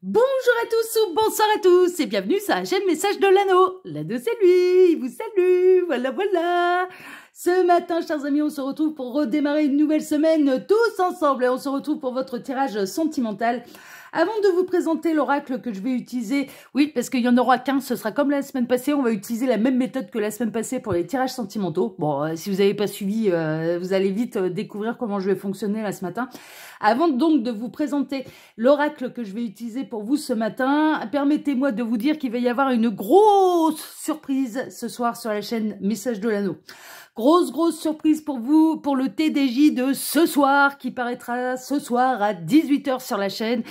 Bonjour à tous ou bonsoir à tous et bienvenue sur la chaîne Message de l'Anneau. L'Anneau c'est lui, il vous salue, voilà. Ce matin, chers amis, on se retrouve pour redémarrer une nouvelle semaine tous ensemble et on se retrouve pour votre tirage sentimental. Avant de vous présenter l'oracle que je vais utiliser, oui, parce qu'il n'y en aura qu'un, ce sera comme la semaine passée, on va utiliser la même méthode que la semaine passée pour les tirages sentimentaux. Bon, si vous n'avez pas suivi, vous allez vite découvrir comment je vais fonctionner là ce matin. Avant donc de vous présenter l'oracle que je vais utiliser pour vous ce matin, permettez-moi de vous dire qu'il va y avoir une grosse surprise ce soir sur la chaîne Message de l'Anneau. Grosse surprise pour vous, pour le TDJ de ce soir, qui paraîtra ce soir à 18 h sur la chaîne.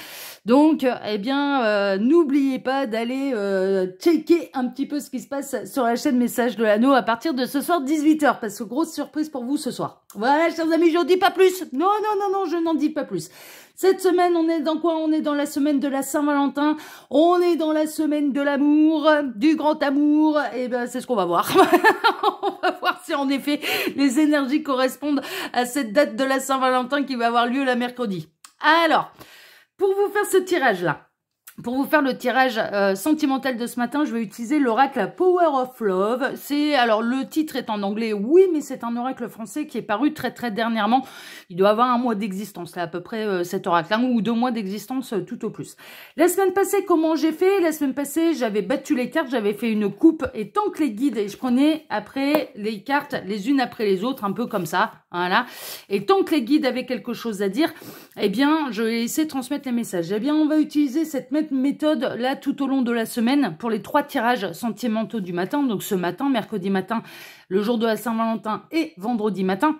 Donc, eh bien, n'oubliez pas d'aller checker un petit peu ce qui se passe sur la chaîne Message de l'Anneau à partir de ce soir 18 h, parce que grosse surprise pour vous ce soir. Voilà, chers amis, je n'en dis pas plus. Non, je n'en dis pas plus. Cette semaine, on est dans quoi? On est dans la semaine de la Saint-Valentin. On est dans la semaine de l'amour, du grand amour. Et ben, c'est ce qu'on va voir. On va voir si en effet les énergies correspondent à cette date de la Saint-Valentin qui va avoir lieu la mercredi. Alors, pour vous faire ce tirage-là, pour vous faire le tirage sentimental de ce matin, je vais utiliser l'oracle Power of Love. Alors le titre est en anglais, oui, mais c'est un oracle français qui est paru très dernièrement. Il doit avoir un mois d'existence, là, à peu près cet oracle, 1 ou 2 mois d'existence tout au plus. La semaine passée, comment j'ai fait? La semaine passée, j'avais battu les cartes, j'avais fait une coupe, et tant que les guides, et je prenais après les cartes les unes après les autres, un peu comme ça, voilà. Et tant que les guides avaient quelque chose à dire, eh bien, je vais essayer de transmettre les messages. Eh bien, on va utiliser cette méthode là tout au long de la semaine pour les 3 tirages sentimentaux du matin. Donc ce matin, mercredi matin, le jour de la Saint-Valentin et vendredi matin.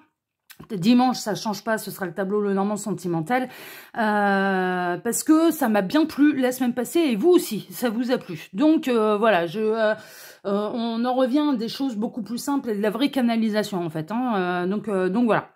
Dimanche, ça change pas, ce sera le tableau Le Normand sentimental, parce que ça m'a bien plu la semaine passée et vous aussi, ça vous a plu. Donc voilà, on en revient à des choses beaucoup plus simples et de la vraie canalisation en fait. Donc voilà.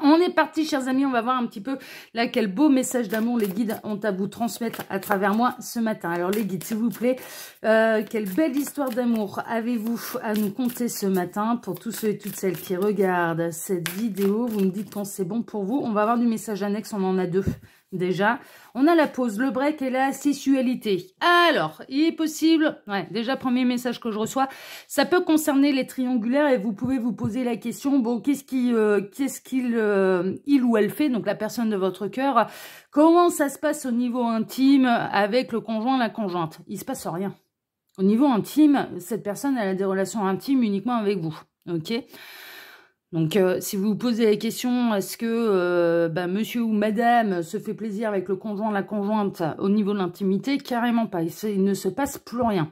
On est parti, chers amis, on va voir un petit peu là quel beau message d'amour les guides ont à vous transmettre à travers moi ce matin. Alors les guides, s'il vous plaît, quelle belle histoire d'amour avez-vous à nous conter ce matin pour tous ceux et toutes celles qui regardent cette vidéo? Vous me dites quand c'est bon pour vous. On va avoir du message annexe, on en a 2 déjà. On a la pause, le break et la sexualité. Alors, il est possible, ouais, déjà premier message que je reçois, ça peut concerner les triangulaires et vous pouvez vous poser la question, bon, qu'est-ce qu'il il ou elle fait, donc la personne de votre cœur, comment ça se passe au niveau intime avec le conjoint, la conjointe? Il se passe rien. Au niveau intime, cette personne, elle a des relations intimes uniquement avec vous, ok? Donc, si vous vous posez la question, est-ce que monsieur ou madame se fait plaisir avec le conjoint, la conjointe au niveau de l'intimité? Carrément pas. Il ne se passe plus rien.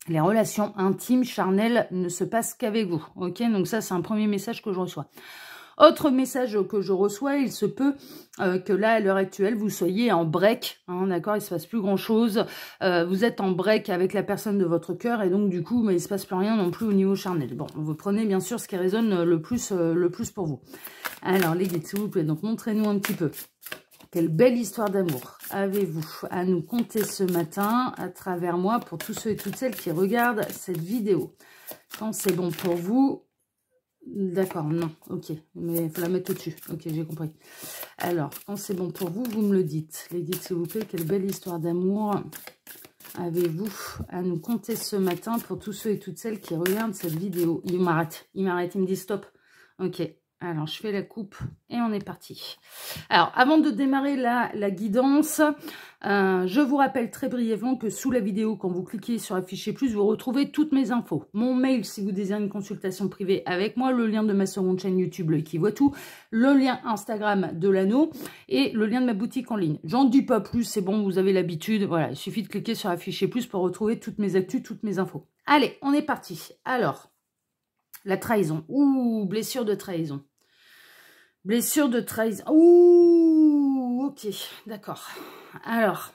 Les relations intimes, charnelles, ne se passent qu'avec vous. Ok, donc ça, c'est un premier message que je reçois. Autre message que je reçois, il se peut que là, à l'heure actuelle, vous soyez en break, hein, d'accord, il se passe plus grand-chose, vous êtes en break avec la personne de votre cœur, et donc du coup, mais il se passe plus rien non plus au niveau charnel. Bon, vous prenez bien sûr ce qui résonne le plus pour vous. Alors, les guides, s'il vous plaît, donc montrez-nous un petit peu. Quelle belle histoire d'amour avez-vous à nous conter ce matin à travers moi pour tous ceux et toutes celles qui regardent cette vidéo? Quand c'est bon pour vous... D'accord, non, ok, mais il faut la mettre au-dessus. Ok, j'ai compris. Alors, quand c'est bon pour vous, vous me le dites. Les guides, s'il vous plaît, quelle belle histoire d'amour avez-vous à nous conter ce matin pour tous ceux et toutes celles qui regardent cette vidéo? Il m'arrête, il me dit stop. Ok, alors je fais la coupe et on est parti. Alors, avant de démarrer la guidance, je vous rappelle très brièvement que sous la vidéo, quand vous cliquez sur afficher plus, vous retrouvez toutes mes infos. Mon mail si vous désirez une consultation privée avec moi, le lien de ma seconde chaîne YouTube, l'œil qui voit tout, le lien Instagram de l'anneau et le lien de ma boutique en ligne. J'en dis pas plus, c'est bon, vous avez l'habitude. Voilà, il suffit de cliquer sur afficher plus pour retrouver toutes mes actus, toutes mes infos. Allez, on est parti. Alors, la trahison. Ouh, blessure de trahison. Blessure de trahison. Ouh, ok, d'accord. Alors,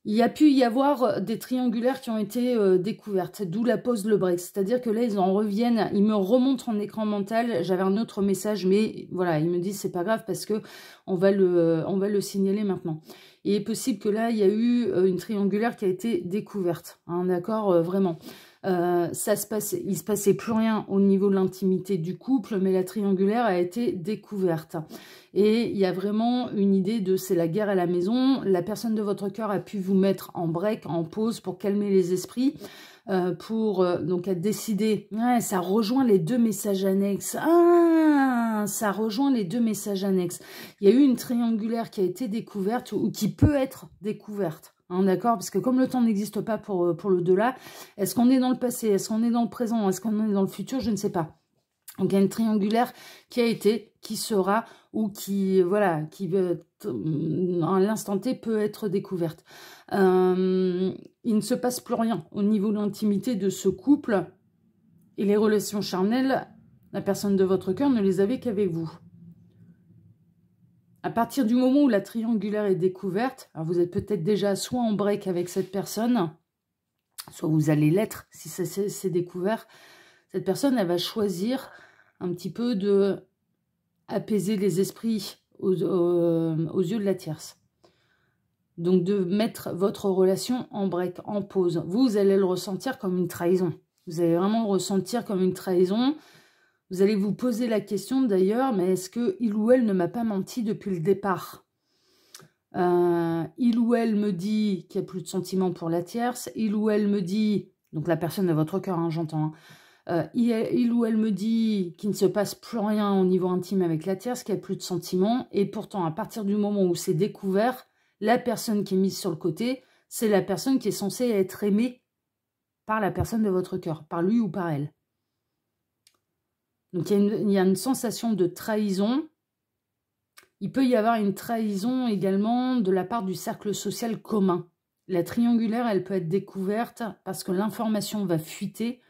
il y a pu y avoir des triangulaires qui ont été découvertes, d'où la pause, le break. C'est-à-dire que là, ils en reviennent, ils me remontrent en écran mental. J'avais un autre message, mais voilà, ils me disent c'est pas grave parce que on va le signaler maintenant. Il est possible que là, il y a eu une triangulaire qui a été découverte, hein, d'accord, vraiment. il se passait plus rien au niveau de l'intimité du couple, mais la triangulaire a été découverte. Et il y a vraiment une idée de c'est la guerre à la maison. La personne de votre cœur a pu vous mettre en break, en pause pour calmer les esprits, donc a décidé. Ouais, ça rejoint les deux messages annexes. Ah, ça rejoint les deux messages annexes. Il y a eu une triangulaire qui a été découverte ou qui peut être découverte. Hein, d'accord, parce que comme le temps n'existe pas pour l'au-delà, est-ce qu'on est dans le passé, est-ce qu'on est dans le présent, est-ce qu'on est dans le futur, je ne sais pas. Donc il y a une triangulaire qui a été, qui sera, ou qui, voilà, qui à l'instant T peut être découverte. Il ne se passe plus rien au niveau de l'intimité de ce couple et les relations charnelles, la personne de votre cœur ne les avait qu'avec vous. À partir du moment où la triangulaire est découverte, alors vous êtes peut-être déjà soit en break avec cette personne, soit vous allez l'être si c'est découvert. Cette personne, elle va choisir un petit peu de apaiser les esprits aux yeux de la tierce. Donc de mettre votre relation en break, en pause. Vous allez le ressentir comme une trahison. Vous allez vraiment le ressentir comme une trahison. Vous allez vous poser la question d'ailleurs, mais est-ce que il ou elle ne m'a pas menti depuis le départ? Il ou elle me dit qu'il n'y a plus de sentiments pour la tierce. Il ou elle me dit, donc la personne de votre cœur, hein, j'entends, il ou elle me dit qu'il ne se passe plus rien au niveau intime avec la tierce, qu'il n'y a plus de sentiments. Et pourtant, à partir du moment où c'est découvert, la personne qui est mise sur le côté, c'est la personne qui est censée être aimée par la personne de votre cœur, par lui ou par elle. Donc il y a une sensation de trahison. Il peut y avoir une trahison également de la part du cercle social commun. La triangulaire, elle peut être découverte parce que l'information va fuiter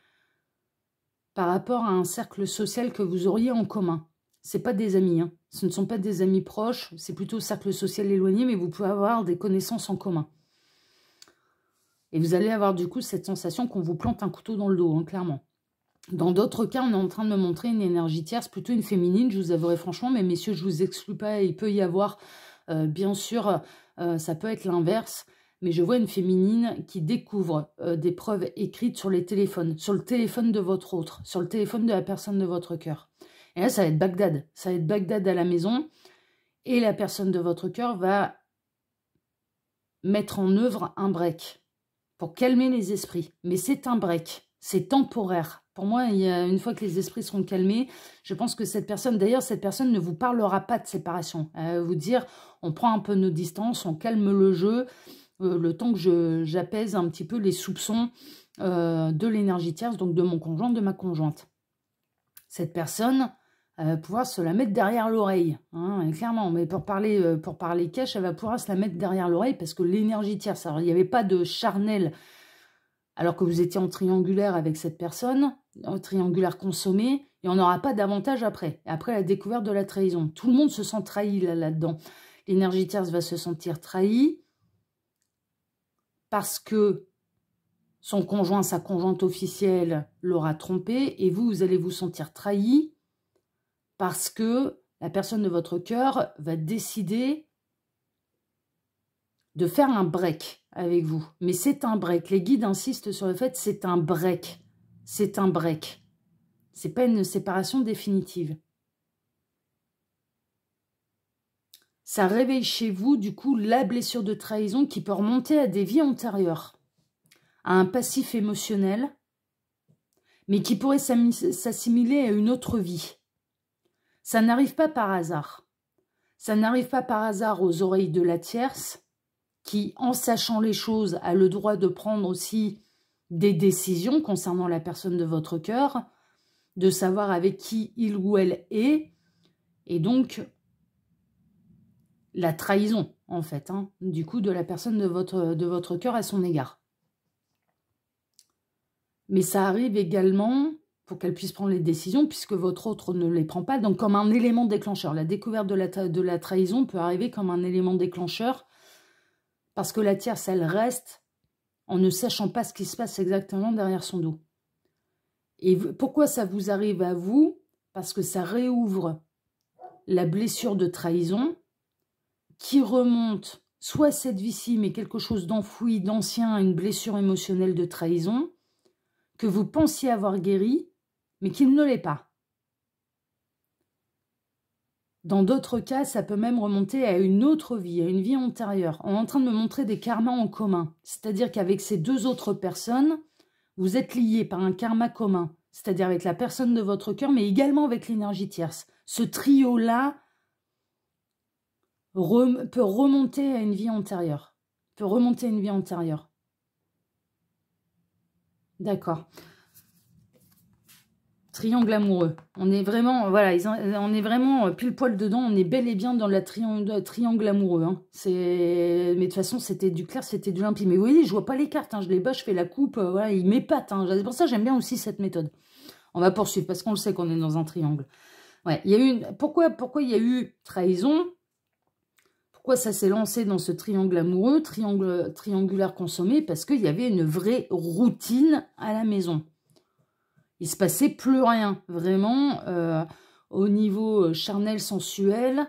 par rapport à un cercle social que vous auriez en commun. Ce n'est pas des amis, hein. Ce ne sont pas des amis proches, c'est plutôt cercle social éloigné, mais vous pouvez avoir des connaissances en commun. Et vous allez avoir du coup cette sensation qu'on vous plante un couteau dans le dos, hein, clairement. Dans d'autres cas, on est en train de me montrer une énergie tierce, plutôt une féminine, je vous avouerai franchement, mais messieurs, je ne vous exclue pas, il peut y avoir, bien sûr, ça peut être l'inverse, mais je vois une féminine qui découvre des preuves écrites sur les téléphones, sur le téléphone de votre autre, sur le téléphone de la personne de votre cœur. Et là, ça va être Bagdad, ça va être Bagdad à la maison, et la personne de votre cœur va mettre en œuvre un break pour calmer les esprits. Mais c'est un break, c'est temporaire. Pour moi, une fois que les esprits seront calmés, je pense que cette personne, d'ailleurs, cette personne ne vous parlera pas de séparation. Elle va vous dire, on prend un peu nos distances, on calme le jeu, le temps que j'apaise un petit peu les soupçons de l'énergie tierce, donc de mon conjoint, de ma conjointe. Cette personne, elle va pouvoir se la mettre derrière l'oreille, hein, clairement. Mais pour parler cash, elle va pouvoir se la mettre derrière l'oreille parce que l'énergie tierce, alors il n'y avait pas de charnel alors que vous étiez en triangulaire avec cette personne, en triangulaire consommé, et on n'aura pas d'avantage après. Et après la découverte de la trahison. Tout le monde se sent trahi là-dedans. L'énergie tierce va se sentir trahie parce que son conjoint, sa conjointe officielle l'aura trompé, et vous allez vous sentir trahi parce que la personne de votre cœur va décider de faire un break avec vous. Mais c'est un break. Les guides insistent sur le fait c'est un break. C'est un break. C'est pas une séparation définitive. Ça réveille chez vous, du coup, la blessure de trahison qui peut remonter à des vies antérieures, à un passif émotionnel, mais qui pourrait s'assimiler à une autre vie. Ça n'arrive pas par hasard. Ça n'arrive pas par hasard aux oreilles de la tierce, qui, en sachant les choses, a le droit de prendre aussi des décisions concernant la personne de votre cœur, de savoir avec qui il ou elle est, et donc la trahison, en fait, hein, du coup, de la personne de votre cœur à son égard. Mais ça arrive également pour qu'elle puisse prendre les décisions, puisque votre autre ne les prend pas, donc comme un élément déclencheur. La découverte de la trahison peut arriver comme un élément déclencheur, parce que la tierce, elle reste en ne sachant pas ce qui se passe exactement derrière son dos. Et pourquoi ça vous arrive à vous? Parce que ça réouvre la blessure de trahison qui remonte soit à cette vie-ci, mais quelque chose d'enfoui, d'ancien, une blessure émotionnelle de trahison, que vous pensiez avoir guéri, mais qui ne l'est pas. Dans d'autres cas, ça peut même remonter à une autre vie, à une vie antérieure. On est en train de me montrer des karmas en commun. C'est-à-dire qu'avec ces deux autres personnes, vous êtes liés par un karma commun. C'est-à-dire avec la personne de votre cœur, mais également avec l'énergie tierce. Ce trio-là peut remonter à une vie antérieure. Peut remonter à une vie antérieure. D'accord. Triangle amoureux. On est vraiment, voilà, on est vraiment pile poil dedans. On est bel et bien dans la triangle amoureux. Hein. Mais de toute façon, c'était du clair, c'était du limpide. Mais vous voyez, je vois pas les cartes. Hein. Je les bats, je fais la coupe. Voilà, il m'épate. Hein. C'est pour ça que j'aime bien aussi cette méthode. On va poursuivre parce qu'on le sait qu'on est dans un triangle. Ouais, il y a eu pourquoi il y a eu trahison? Pourquoi ça s'est lancé dans ce triangle amoureux, triangulaire consommé? Parce qu'il y avait une vraie routine à la maison. Il se passait plus rien, vraiment, au niveau charnel, sensuel.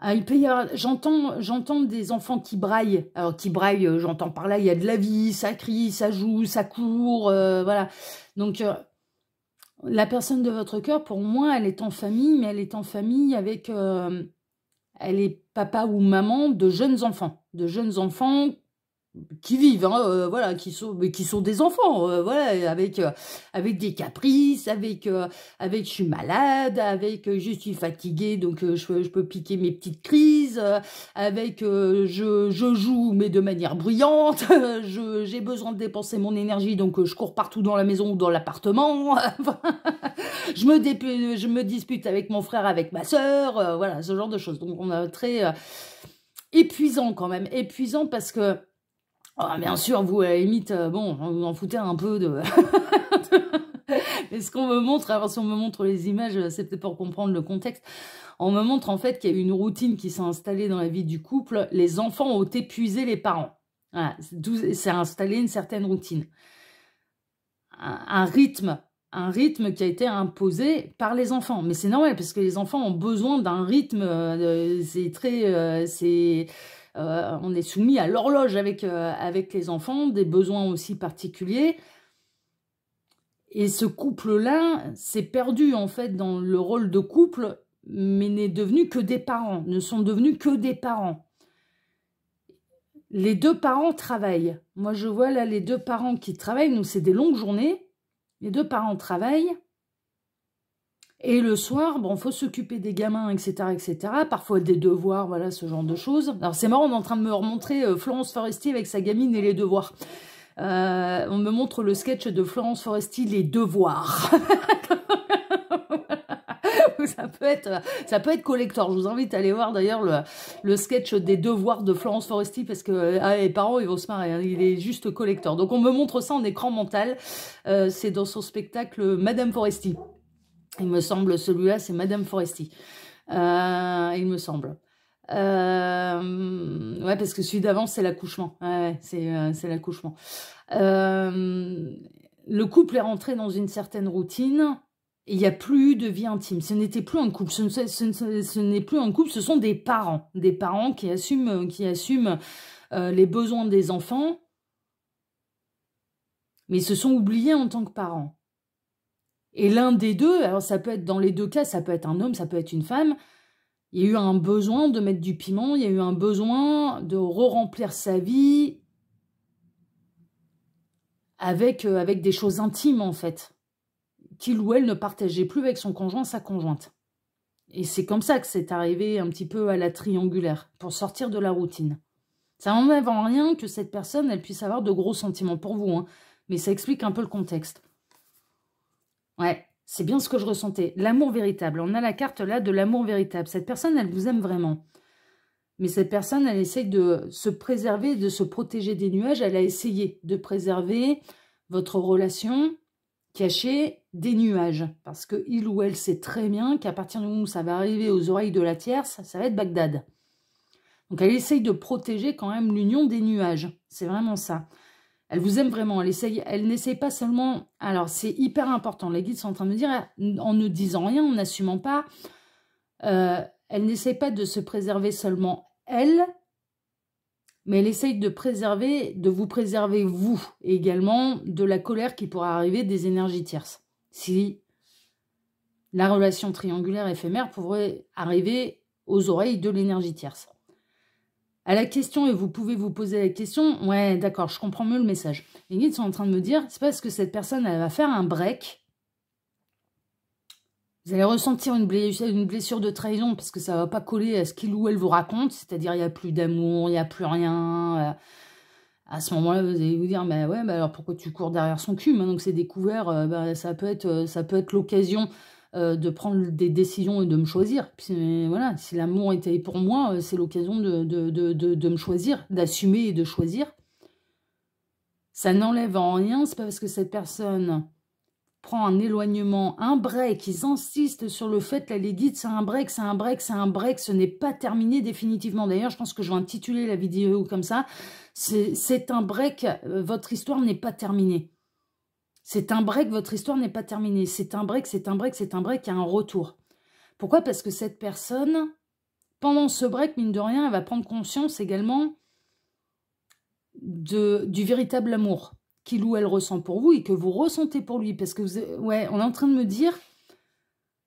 Ah, il peut y avoir, j'entends des enfants qui braillent. Alors, qui braillent, j'entends par là, il y a de la vie, ça crie, ça joue, ça court, voilà. Donc, la personne de votre cœur, pour moi, elle est en famille, mais elle est en famille avec... elle est papa ou maman de jeunes enfants qui vivent, hein, voilà, qui sont des enfants, voilà, avec des caprices, avec je suis malade, avec je suis fatiguée, donc je peux piquer mes petites crises, avec je joue mais de manière bruyante, j'ai besoin de dépenser mon énergie, donc je cours partout dans la maison ou dans l'appartement, je me dispute avec mon frère, avec ma sœur, voilà, ce genre de choses. Donc on a très épuisant quand même, épuisant parce que oh, bien sûr, vous, à la limite, bon, vous en foutez un peu de... Mais ce qu'on me montre, alors si on me montre les images, c'est peut-être pour comprendre le contexte, on me montre en fait qu'il y a eu une routine qui s'est installée dans la vie du couple. Les enfants ont épuisé les parents. Voilà, c'est installé une certaine routine. Un rythme qui a été imposé par les enfants. Mais c'est normal, parce que les enfants ont besoin d'un rythme, on est soumis à l'horloge avec les enfants, des besoins aussi particuliers. Et ce couple-là s'est perdu, en fait, dans le rôle de couple, mais n'est devenu que des parents, ne sont devenus que des parents. Les deux parents travaillent. Moi, je vois là les deux parents qui travaillent. Nous, c'est des longues journées. Les deux parents travaillent. Et le soir, bon, faut s'occuper des gamins, etc., etc. Parfois des devoirs, voilà, ce genre de choses. Alors, c'est marrant, on est en train de me remontrer Florence Foresti avec sa gamine et les devoirs. On me montre le sketch de Florence Foresti, les devoirs. Ça peut être collector. Je vous invite à aller voir d'ailleurs le sketch des devoirs de Florence Foresti parce que les parents, ils vont se marrer. Hein, il est juste collector. Donc, on me montre ça en écran mental. C'est dans son spectacle Madame Foresti. Il me semble, celui-là, c'est Madame Foresti. Il me semble. Ouais, parce que celui d'avant, c'est l'accouchement. Ouais, c'est l'accouchement. Le couple est rentré dans une certaine routine. Et il n'y a plus eu de vie intime. Ce n'était plus un couple. Ce n'est plus un couple, ce sont des parents. Des parents qui assument les besoins des enfants. Mais ils se sont oubliés en tant que parents. Et l'un des deux, alors ça peut être dans les deux cas, ça peut être un homme, ça peut être une femme, il y a eu un besoin de mettre du piment, il y a eu un besoin de re-remplir sa vie avec des choses intimes en fait, qu'il ou elle ne partageait plus avec son conjoint, sa conjointe. Et c'est comme ça que c'est arrivé un petit peu à la triangulaire, pour sortir de la routine. Ça n'enlève en rien que cette personne, elle puisse avoir de gros sentiments pour vous, hein, mais ça explique un peu le contexte. Ouais, c'est bien ce que je ressentais. L'amour véritable. On a la carte là de l'amour véritable. Cette personne, elle vous aime vraiment. Mais cette personne, elle essaye de se préserver, de se protéger des nuages. Elle a essayé de préserver votre relation cachée des nuages. Parce que il ou elle sait très bien qu'à partir du moment où ça va arriver aux oreilles de la tierce, ça va être Bagdad. Donc elle essaye de protéger quand même l'union des nuages. C'est vraiment ça. Elle vous aime vraiment, elle n'essaye pas seulement... Alors, c'est hyper important, les guides sont en train de me dire, en ne disant rien, en n'assumant pas, elle n'essaye pas de se préserver seulement elle, mais elle essaye de vous préserver, vous, également, de la colère qui pourra arriver des énergies tierces. Si la relation triangulaire éphémère pourrait arriver aux oreilles de l'énergie tierce. À la question, et vous pouvez vous poser la question, ouais, d'accord, je comprends mieux le message. Les guides sont en train de me dire, c'est parce que cette personne, elle va faire un break. Vous allez ressentir une blessure de trahison parce que ça ne va pas coller à ce qu'il ou elle vous raconte, c'est-à-dire il n'y a plus d'amour, il n'y a plus rien. À ce moment-là, vous allez vous dire, bah ouais, bah alors pourquoi tu cours derrière son cul? Maintenant que c'est découvert, bah, ça peut être l'occasion de prendre des décisions et de me choisir. Puis, voilà, si l'amour était pour moi, c'est l'occasion de me choisir, d'assumer et de choisir. Ça n'enlève en rien, c'est pas parce que cette personne prend un éloignement, un break, ils insistent sur le fait, là, les guides, c'est un break, c'est un break, c'est un break, ce n'est pas terminé définitivement. D'ailleurs, je pense que je vais intituler la vidéo comme ça, c'est un break, votre histoire n'est pas terminée. C'est un break, votre histoire n'est pas terminée. C'est un break, c'est un break, c'est un break, il y a un retour. Pourquoi? Parce que cette personne, pendant ce break, mine de rien, elle va prendre conscience également du véritable amour qu'il ou elle ressent pour vous et que vous ressentez pour lui. Parce que, ouais, on est en train de me dire,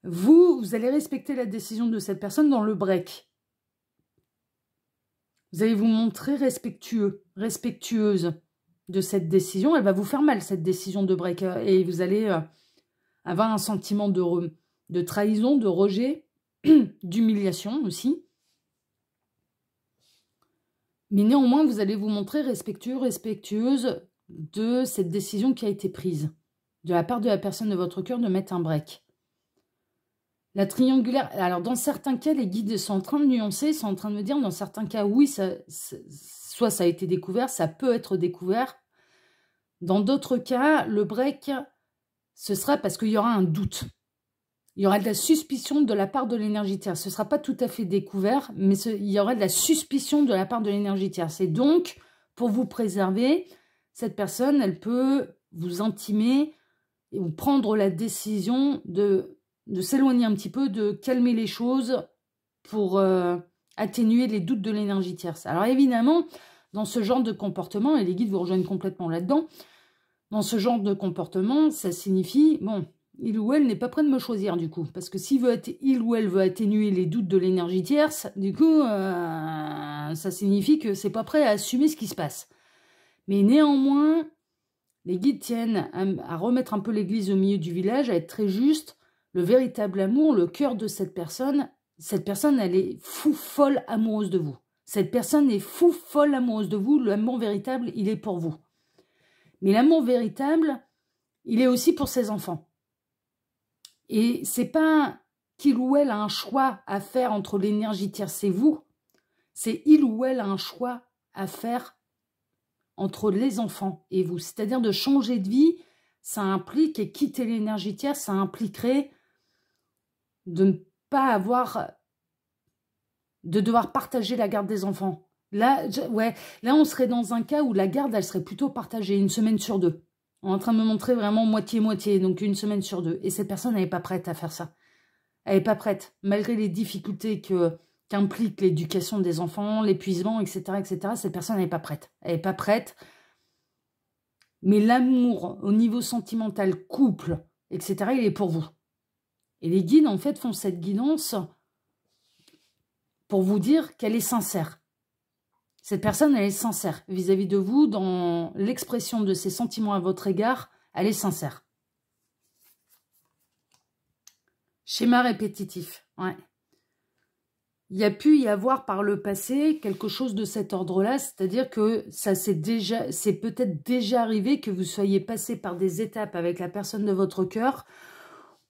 vous allez respecter la décision de cette personne dans le break. Vous allez vous montrer respectueux, respectueuse de cette décision. Elle va vous faire mal, cette décision de break. Et vous allez avoir un sentiment de trahison, de rejet, d'humiliation aussi. Mais néanmoins, vous allez vous montrer respectueux, respectueuse de cette décision qui a été prise de la part de la personne de votre cœur de mettre un break. La triangulaire, alors dans certains cas, les guides sont en train de nuancer, sont en train de me dire, dans certains cas, oui, soit ça a été découvert, ça peut être découvert. Dans d'autres cas, le break, ce sera parce qu'il y aura un doute. Il y aura de la suspicion de la part de l'énergie tierce. Ce ne sera pas tout à fait découvert, mais il y aura de la suspicion de la part de l'énergie tierce. Et donc, pour vous préserver, cette personne, elle peut vous intimer et vous prendre la décision de s'éloigner un petit peu, de calmer les choses pour atténuer les doutes de l'énergie tierce. Alors évidemment, dans ce genre de comportement, et les guides vous rejoignent complètement là-dedans, dans ce genre de comportement, ça signifie, bon, il ou elle n'est pas prêt de me choisir du coup, parce que s'il il ou elle veut atténuer les doutes de l'énergie tierce, du coup, ça signifie que c'est pas prêt à assumer ce qui se passe. Mais néanmoins, les guides tiennent à remettre un peu l'église au milieu du village, à être très juste. Le véritable amour, le cœur de cette personne, elle est fou folle amoureuse de vous. Cette personne est fou folle amoureuse de vous. L'amour véritable, il est pour vous. Mais l'amour véritable, il est aussi pour ses enfants. Et c'est pas qu'il ou elle a un choix à faire entre l'énergie tierce et vous. C'est il ou elle a un choix à faire entre les enfants et vous. C'est-à-dire de changer de vie, ça implique, et quitter l'énergie tierce, ça impliquerait de ne pas avoir, de devoir partager la garde des enfants. Là, là, on serait dans un cas où la garde, elle serait plutôt partagée, 1 semaine sur 2. On est en train de me montrer vraiment moitié-moitié, donc 1 semaine sur 2. Et cette personne, elle n'est pas prête à faire ça. Elle n'est pas prête, malgré les difficultés qu'implique l'éducation des enfants, l'épuisement, etc., etc. Cette personne n'est pas prête. Elle n'est pas prête. Mais l'amour au niveau sentimental, couple, etc., il est pour vous. Et les guides, en fait, font cette guidance pour vous dire qu'elle est sincère. Cette personne, elle est sincère vis-à-vis de vous, dans l'expression de ses sentiments à votre égard, elle est sincère. Schéma répétitif, ouais. Il y a pu y avoir par le passé quelque chose de cet ordre-là, c'est-à-dire que c'est peut-être déjà arrivé que vous soyez passé par des étapes avec la personne de votre cœur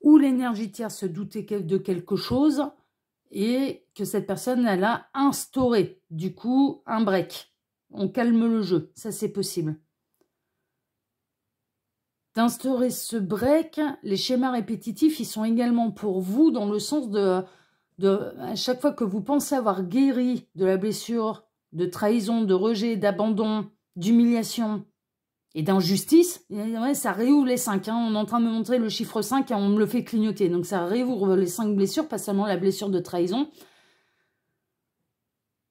où l'énergie tierce se doutait de quelque chose et que cette personne, elle a instauré, du coup, un break. On calme le jeu, ça c'est possible. D'instaurer ce break, les schémas répétitifs, ils sont également pour vous dans le sens à chaque fois que vous pensez avoir guéri de la blessure, de trahison, de rejet, d'abandon, d'humiliation et d'injustice, ouais, ça réouvre les 5. Hein. On est en train de me montrer le chiffre 5 et on me le fait clignoter. Donc ça réouvre les 5 blessures, pas seulement la blessure de trahison.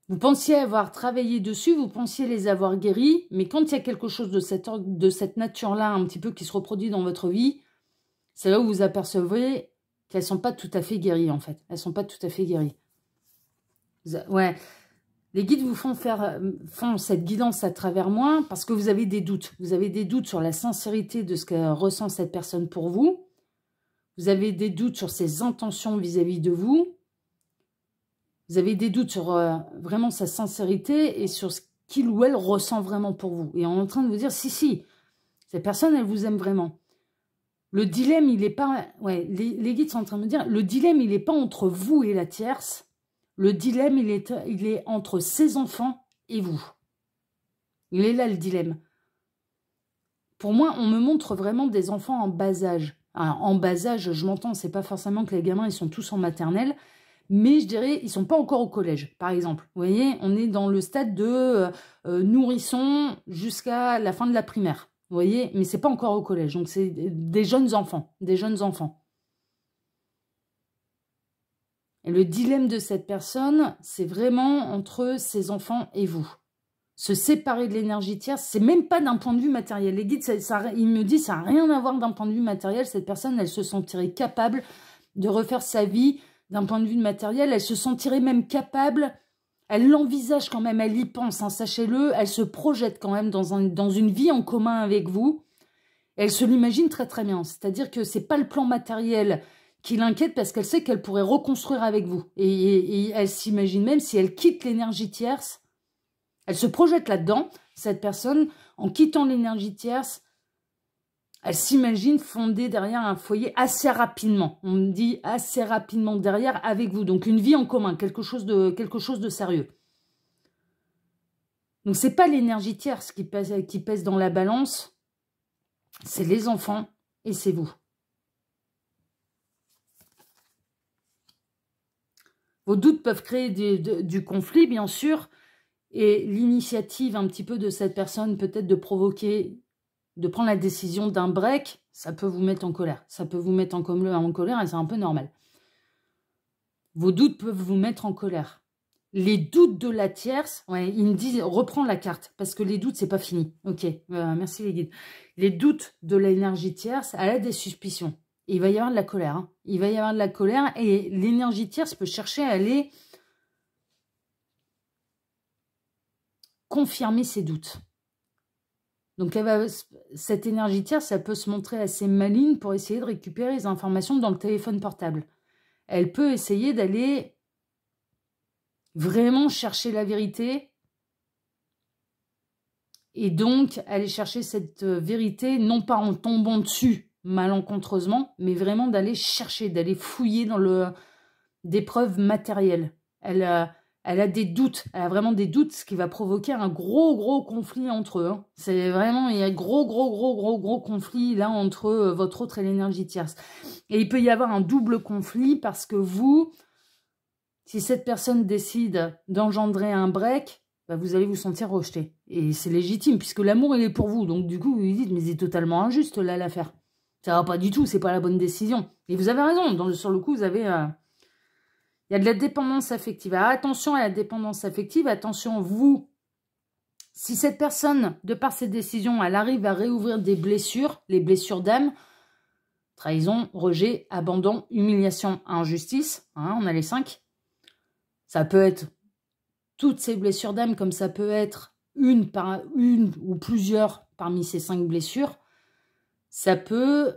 Vous pensiez avoir travaillé dessus, vous pensiez les avoir guéris, mais quand il y a quelque chose de cette nature-là, un petit peu qui se reproduit dans votre vie, c'est là où vous apercevez qu'elles ne sont pas tout à fait guéries, en fait. Elles ne sont pas tout à fait guéries. Ouais. Les guides vous font cette guidance à travers moi parce que vous avez des doutes. Vous avez des doutes sur la sincérité de ce que ressent cette personne pour vous. Vous avez des doutes sur ses intentions vis-à-vis de vous. Vous avez des doutes sur vraiment sa sincérité et sur ce qu'il ou elle ressent vraiment pour vous. Et on est en train de vous dire, si, cette personne, elle vous aime vraiment. Le dilemme, il n'est pas... Ouais, les guides sont en train de me dire, le dilemme, il n'est pas entre vous et la tierce. Le dilemme, il est entre ses enfants et vous. Il est là, le dilemme. Pour moi, on me montre vraiment des enfants en bas âge. Alors, en bas âge, je m'entends, c'est pas forcément que les gamins, ils sont tous en maternelle, mais je dirais, ils sont pas encore au collège, par exemple. Vous voyez, on est dans le stade de nourrisson jusqu'à la fin de la primaire. Vous voyez, mais c'est pas encore au collège, donc c'est des jeunes enfants, Et le dilemme de cette personne, c'est vraiment entre ses enfants et vous. Se séparer de l'énergie tierce, c'est même pas d'un point de vue matériel. Les guides, ils me disent, ça n'a rien à voir d'un point de vue matériel. Cette personne, elle se sentirait capable de refaire sa vie d'un point de vue matériel. Elle se sentirait même capable, elle l'envisage quand même, elle y pense, hein, sachez-le. Elle se projette quand même dans une vie en commun avec vous. Elle se l'imagine très très bien. C'est-à-dire que c'est pas le plan matériel qui l'inquiète parce qu'elle sait qu'elle pourrait reconstruire avec vous. Et elle s'imagine même si elle quitte l'énergie tierce, elle se projette là-dedans, cette personne, en quittant l'énergie tierce, elle s'imagine fonder derrière un foyer assez rapidement. On me dit assez rapidement derrière avec vous. Donc une vie en commun, quelque chose de sérieux. Donc c'est pas l'énergie tierce qui pèse dans la balance, c'est les enfants et c'est vous. Vos doutes peuvent créer du conflit, bien sûr, et l'initiative un petit peu de cette personne, peut-être de provoquer, de prendre la décision d'un break, ça peut vous mettre en colère. Ça peut vous mettre en colère et c'est un peu normal. Vos doutes peuvent vous mettre en colère. Les doutes de la tierce, ouais, ils me disent, reprends la carte, parce que les doutes, c'est pas fini. Ok, merci les guides. Les doutes de l'énergie tierce, elle a des suspicions. Et il va y avoir de la colère. Hein. Il va y avoir de la colère et l'énergie tierce peut chercher à aller confirmer ses doutes. Donc cette énergie tierce, ça peut se montrer assez maligne pour essayer de récupérer les informations dans le téléphone portable. Elle peut essayer d'aller vraiment chercher la vérité et donc aller chercher cette vérité, non pas en tombant dessus malencontreusement, mais vraiment d'aller chercher, d'aller fouiller dans des preuves matérielles. Elle a des doutes, elle a vraiment des doutes, ce qui va provoquer un gros conflit entre eux. Hein. C'est vraiment, il y a gros conflit là entre votre autre et l'énergie tierce. Et il peut y avoir un double conflit parce que vous, si cette personne décide d'engendrer un break, bah vous allez vous sentir rejeté. Et c'est légitime puisque l'amour il est pour vous. Donc du coup, vous vous dites, mais c'est totalement injuste là l'affaire. Ça va pas du tout, c'est pas la bonne décision. Et vous avez raison, sur le coup, vous avez... il y a de la dépendance affective. Alors, attention à la dépendance affective, attention, vous, si cette personne, de par ses décisions, elle arrive à réouvrir des blessures, les blessures d'âme, trahison, rejet, abandon, humiliation, injustice, hein, on a les 5. Ça peut être toutes ces blessures d'âme, comme ça peut être une ou plusieurs parmi ces 5 blessures. Ça peut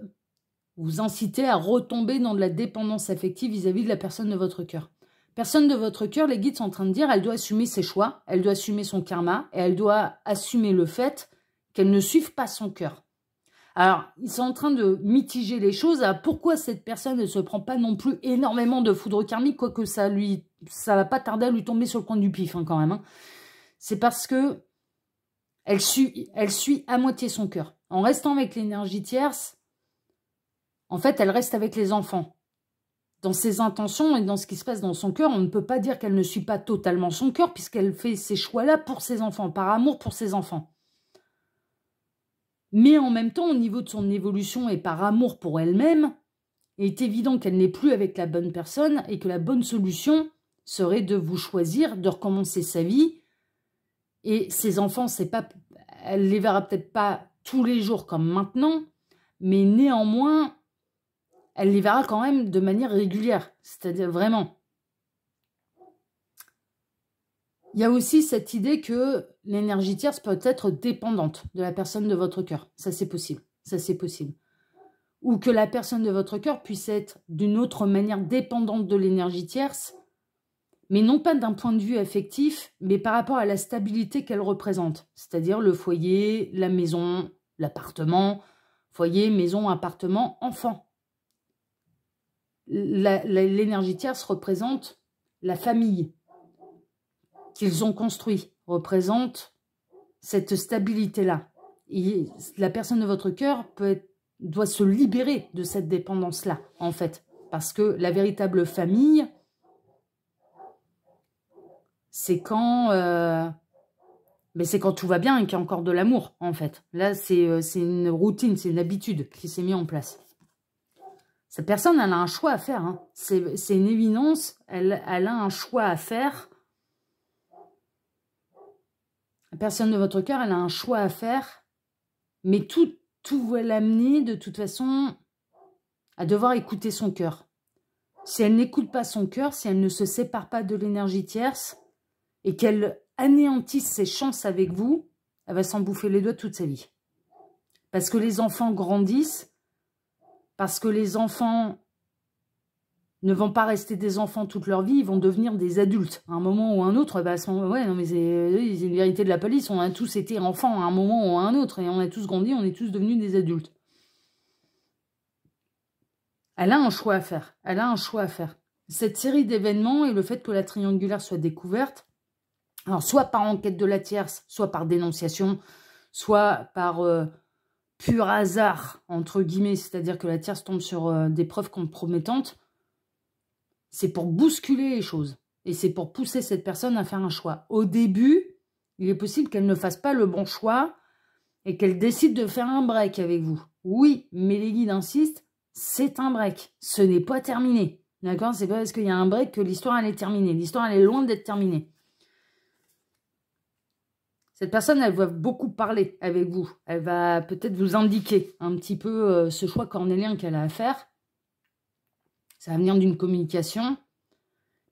vous inciter à retomber dans de la dépendance affective vis-à-vis de la personne de votre cœur. Personne de votre cœur, les guides sont en train de dire, elle doit assumer ses choix, elle doit assumer son karma, et elle doit assumer le fait qu'elle ne suive pas son cœur. Alors, ils sont en train de mitiger les choses à pourquoi cette personne ne se prend pas non plus énormément de foudre karmique, quoique ça va pas tarder à lui tomber sur le coin du pif hein, quand même. Hein. C'est parce que elle suit à moitié son cœur. En restant avec l'énergie tierce, en fait, elle reste avec les enfants. Dans ses intentions et dans ce qui se passe dans son cœur, on ne peut pas dire qu'elle ne suit pas totalement son cœur puisqu'elle fait ces choix-là pour ses enfants, par amour pour ses enfants. Mais en même temps, au niveau de son évolution et par amour pour elle-même, il est évident qu'elle n'est plus avec la bonne personne et que la bonne solution, serait de vous choisir, de recommencer sa vie. Et ses enfants, c'est pas, elle les verra peut-être pas tous les jours comme maintenant, mais néanmoins, elle les verra quand même de manière régulière. C'est-à-dire vraiment. Il y a aussi cette idée que l'énergie tierce peut être dépendante de la personne de votre cœur. Ça, c'est possible. Ça, c'est possible. Ou que la personne de votre cœur puisse être d'une autre manière dépendante de l'énergie tierce, mais non pas d'un point de vue affectif, mais par rapport à la stabilité qu'elle représente. C'est-à-dire le foyer, la maison, l'appartement, foyer, maison, appartement, enfant. L'énergie tierce représente la famille qu'ils ont construit, représente cette stabilité-là. Et la personne de votre cœur doit se libérer de cette dépendance-là, en fait. Parce que la véritable famille, c'est quand, c'est quand tout va bien et qu'il y a encore de l'amour, en fait. Là, c'est une routine, c'est une habitude qui s'est mise en place. Cette personne, elle a un choix à faire. Hein. C'est une évidence, elle a un choix à faire. La personne de votre cœur, elle a un choix à faire, mais tout va l'amener de toute façon à devoir écouter son cœur. Si elle n'écoute pas son cœur, si elle ne se sépare pas de l'énergie tierce et qu'elle anéantisse ses chances avec vous, elle va s'en bouffer les doigts toute sa vie. Parce que les enfants grandissent, parce que les enfants ne vont pas rester des enfants toute leur vie, ils vont devenir des adultes. À un moment ou à un autre, ouais, non mais c'est une vérité de la police, on a tous été enfants à un moment ou à un autre, et on a tous grandi, on est tous devenus des adultes. Elle a un choix à faire, elle a un choix à faire. Cette série d'événements et le fait que la triangulaire soit découverte, alors soit par enquête de la tierce, soit par dénonciation, soit par pur hasard, entre guillemets, c'est-à-dire que la tierce tombe sur des preuves compromettantes, c'est pour bousculer les choses. Et c'est pour pousser cette personne à faire un choix. Au début, il est possible qu'elle ne fasse pas le bon choix et qu'elle décide de faire un break avec vous. Oui, mais les guides insistent, c'est un break. Ce n'est pas terminé. D'accord? C'est pas parce qu'il y a un break que l'histoire, elle est terminée. L'histoire, elle est loin d'être terminée. Cette personne, elle va beaucoup parler avec vous. Elle va peut-être vous indiquer un petit peu ce choix cornélien qu'elle a à faire. Ça va venir d'une communication.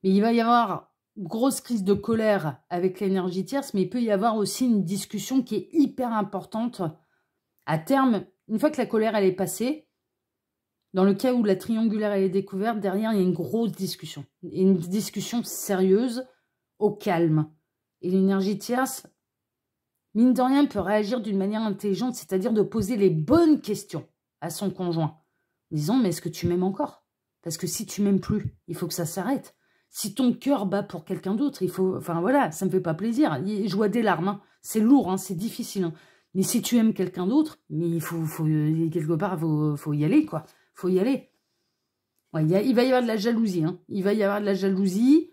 Mais il va y avoir une grosse crise de colère avec l'énergie tierce, mais il peut y avoir aussi une discussion qui est hyper importante. À terme, une fois que la colère elle est passée, dans le cas où la triangulaire elle est découverte, derrière, il y a une grosse discussion. Une discussion sérieuse, au calme. Et l'énergie tierce, mine de rien, peut réagir d'une manière intelligente, c'est-à-dire de poser les bonnes questions à son conjoint. Disons, mais est-ce que tu m'aimes encore? Parce que si tu m'aimes plus, il faut que ça s'arrête. Si ton cœur bat pour quelqu'un d'autre, il faut... Enfin voilà, ça me fait pas plaisir. Je vois des larmes, hein. C'est lourd, hein, c'est difficile. Hein. Mais si tu aimes quelqu'un d'autre, mais il faut quelque part, faut y aller, quoi. Faut y aller. Ouais, il va y avoir de la jalousie. Hein. Il va y avoir de la jalousie.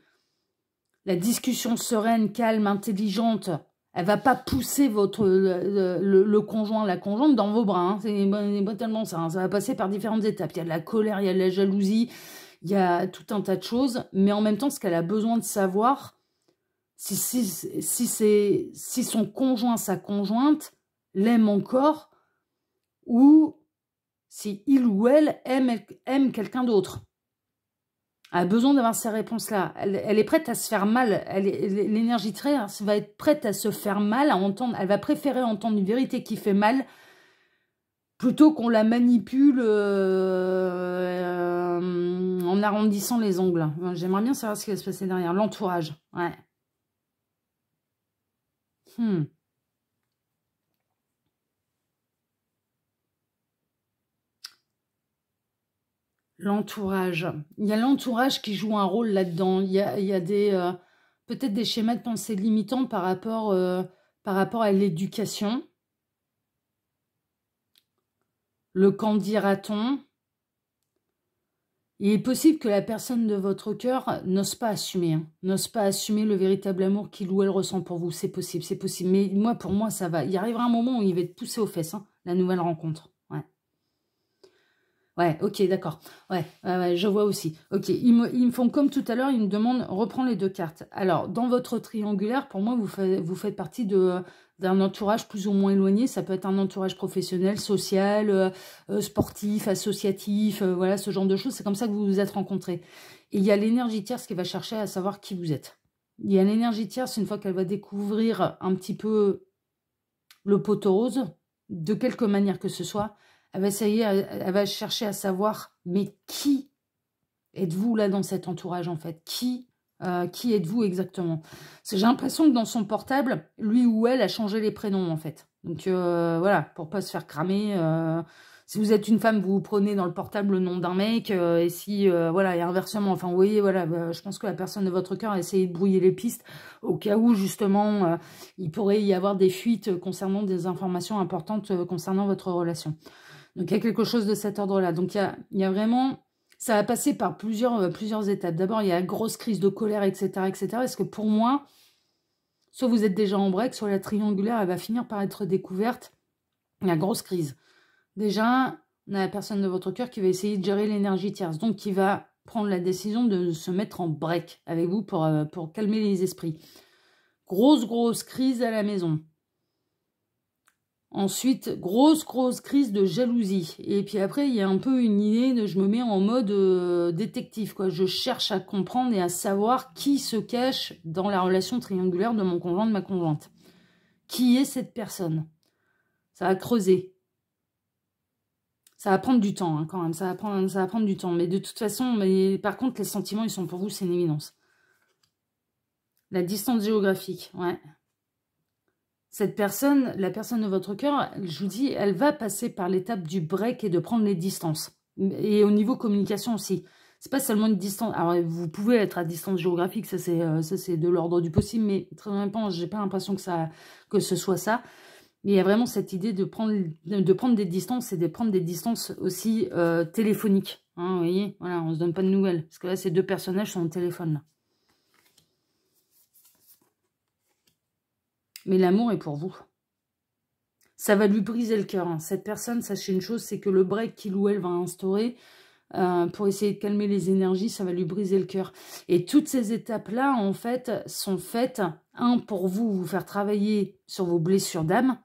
La discussion sereine, calme, intelligente, elle va pas pousser le conjoint, la conjointe dans vos bras. Hein. C'est pas tellement ça. Hein. Ça va passer par différentes étapes. Il y a de la colère, il y a de la jalousie, il y a tout un tas de choses. Mais en même temps, ce qu'elle a besoin de savoir, si son conjoint, sa conjointe, l'aime encore, ou si il ou elle aime quelqu'un d'autre. Elle a besoin d'avoir ces réponses-là. Elle est prête à se faire mal. L'énergie tierce va être prête à se faire mal, à entendre. Elle va préférer entendre une vérité qui fait mal plutôt qu'on la manipule en arrondissant les ongles. J'aimerais bien savoir ce qui va se passer derrière. L'entourage. Ouais. L'entourage. Il y a l'entourage qui joue un rôle là-dedans. Il y a des peut-être des schémas de pensée limitants par rapport à l'éducation. Le qu'en dira-t-on? Il est possible que la personne de votre cœur n'ose pas assumer. Hein, n'ose pas assumer le véritable amour qu'il ou elle ressent pour vous. C'est possible, c'est possible. Mais pour moi, ça va. Il arrivera un moment où il va être poussé aux fesses, hein, la nouvelle rencontre. Ouais. Ouais, ok, d'accord. Ouais, ouais, je vois aussi. Ok, ils me font comme tout à l'heure, ils me demandent, reprends les deux cartes. Alors, dans votre triangulaire, pour moi, vous faites partie d'un entourage plus ou moins éloigné. Ça peut être un entourage professionnel, social, sportif, associatif, voilà, ce genre de choses. C'est comme ça que vous vous êtes rencontrés. Et il y a l'énergie tierce qui va chercher à savoir qui vous êtes. Il y a l'énergie tierce, une fois qu'elle va découvrir un petit peu le poteau rose, de quelque manière que ce soit, elle va essayer, elle va chercher à savoir, mais qui êtes-vous là dans cet entourage en fait? Qui êtes-vous exactement? Parce que j'ai l'impression que dans son portable, lui ou elle a changé les prénoms en fait. Donc voilà, pour pas se faire cramer. Si vous êtes une femme, vous prenez dans le portable le nom d'un mec. Et si, voilà, et inversement, enfin, vous voyez, voilà, je pense que la personne de votre cœur a essayé de brouiller les pistes au cas où, justement, il pourrait y avoir des fuites concernant des informations importantes concernant votre relation. Donc, il y a quelque chose de cet ordre-là. Donc, il y a vraiment... Ça va passer par plusieurs étapes. D'abord, il y a la grosse crise de colère, etc., etc. Parce que pour moi, soit vous êtes déjà en break, soit la triangulaire, elle va finir par être découverte. La grosse crise. Déjà, on a la personne de votre cœur qui va essayer de gérer l'énergie tierce. Donc, qui va prendre la décision de se mettre en break avec vous pour calmer les esprits. Grosse crise à la maison. Ensuite, grosse crise de jalousie. Et puis après, il y a un peu une idée de je me mets en mode détective, quoi. Je cherche à comprendre et à savoir qui se cache dans la relation triangulaire de mon conjoint, de ma conjointe. Qui est cette personne? Ça va creuser. Ça va prendre du temps, hein, quand même. Ça va prendre du temps. Mais de toute façon, par contre, les sentiments, ils sont pour vous, c'est une évidence. La distance géographique, ouais. Cette personne, la personne de votre cœur, je vous dis, elle va passer par l'étape du break et de prendre les distances. Et au niveau communication aussi. C'est pas seulement une distance. Alors, vous pouvez être à distance géographique, ça c'est de l'ordre du possible, mais très honnêtement, j'ai pas l'impression que ce soit ça. Il y a vraiment cette idée de prendre des distances et de prendre des distances aussi téléphoniques. Hein, vous voyez, voilà, on se donne pas de nouvelles. Parce que là, ces deux personnages sont au téléphone, là. Mais l'amour est pour vous. Ça va lui briser le cœur. Hein. Cette personne, sachez une chose, c'est que le break qu'il ou elle va instaurer, pour essayer de calmer les énergies, ça va lui briser le cœur. Et toutes ces étapes-là, en fait, sont faites, un, pour vous faire travailler sur vos blessures d'âme,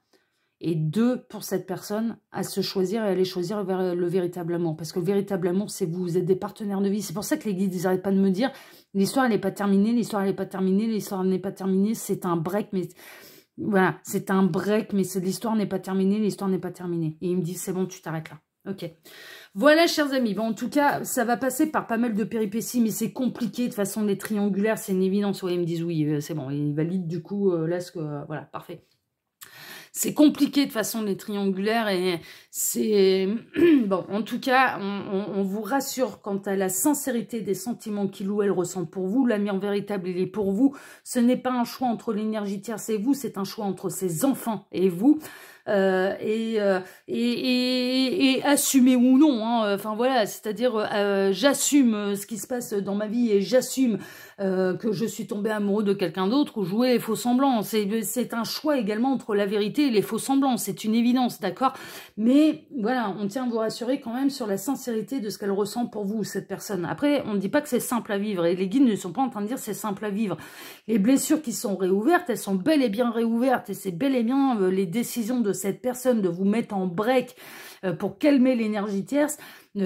et deux, pour cette personne, à se choisir et aller choisir vers le véritable amour. Parce que le véritable amour, c'est vous êtes des partenaires de vie. C'est pour ça que les guides, ils n'arrêtent pas de me dire, l'histoire, elle n'est pas terminée, l'histoire, elle n'est pas terminée, l'histoire n'est pas terminée, c'est un break, mais... Voilà, c'est un break, mais l'histoire n'est pas terminée, l'histoire n'est pas terminée. Et ils me disent, c'est bon, tu t'arrêtes là. Ok. Voilà, chers amis. Bon, en tout cas, ça va passer par pas mal de péripéties, mais c'est compliqué. De toute façon, les triangulaires, c'est une évidence. Ouais, ils me disent, oui, c'est bon. Ils valident du coup, là, voilà, parfait. C'est compliqué de façon les triangulaires et c'est... Bon, en tout cas, on vous rassure quant à la sincérité des sentiments qu'il ou elle ressent pour vous. L'amour véritable, il est pour vous. Ce n'est pas un choix entre l'énergie tierce et vous, c'est un choix entre ses enfants et vous. Et assumer ou non, hein. Enfin voilà, c'est-à-dire j'assume ce qui se passe dans ma vie et j'assume que je suis tombée amoureux de quelqu'un d'autre ou jouer les faux semblants. C'est un choix également entre la vérité et les faux semblants, c'est une évidence, d'accord? Mais voilà, on tient à vous rassurer quand même sur la sincérité de ce qu'elle ressent pour vous, cette personne. Après, on ne dit pas que c'est simple à vivre et les guides ne sont pas en train de dire c'est simple à vivre. Les blessures qui sont réouvertes, elles sont bel et bien réouvertes et c'est bel et bien les décisions de cette personne de vous mettre en break pour calmer l'énergie tierce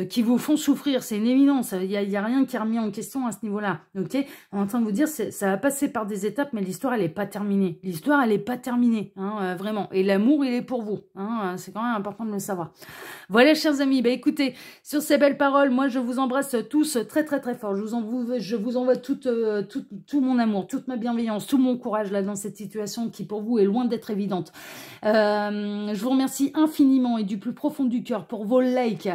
qui vous font souffrir, c'est une évidence, il y a rien qui est remis en question à ce niveau-là, ok? On est en train de vous dire, ça va passer par des étapes, mais l'histoire, elle n'est pas terminée. L'histoire, elle n'est pas terminée, hein, vraiment. Et l'amour, il est pour vous, hein, c'est quand même important de le savoir. Voilà, chers amis, bah écoutez, sur ces belles paroles, moi, je vous embrasse tous très, très, très fort. Je vous envoie tout mon amour, toute ma bienveillance, tout mon courage, là, dans cette situation qui, pour vous, est loin d'être évidente. Je vous remercie infiniment et du plus profond du cœur pour vos likes,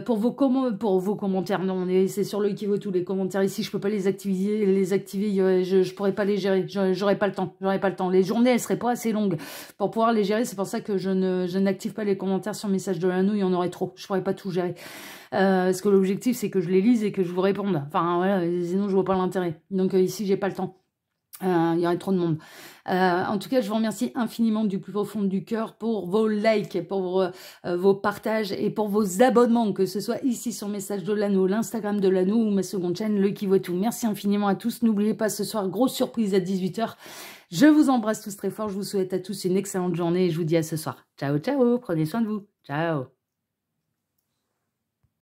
pour vos commentaires. Non, c'est sur l'œil qui vaut tous les commentaires ici. Je peux pas les activer. Je pourrais pas les gérer. J'aurais pas le temps. Les journées, elles seraient pas assez longues pour pouvoir les gérer. C'est pour ça que je n'active pas les commentaires sur Message de l'Anneau. Il y en aurait trop. Je pourrais pas tout gérer. Parce que l'objectif, c'est que je les lise et que je vous réponde. Enfin, voilà. Sinon, je vois pas l'intérêt. Donc, ici, j'ai pas le temps. Il y aurait trop de monde. En tout cas, je vous remercie infiniment du plus profond du cœur pour vos likes, pour vos partages et pour vos abonnements, que ce soit ici sur Message de l'Anneau, l'Instagram de l'Anneau ou ma seconde chaîne, le qui voit tout. Merci infiniment à tous. N'oubliez pas, ce soir, grosse surprise à 18 h. Je vous embrasse tous très fort. Je vous souhaite à tous une excellente journée et je vous dis à ce soir. Ciao, ciao. Prenez soin de vous. Ciao.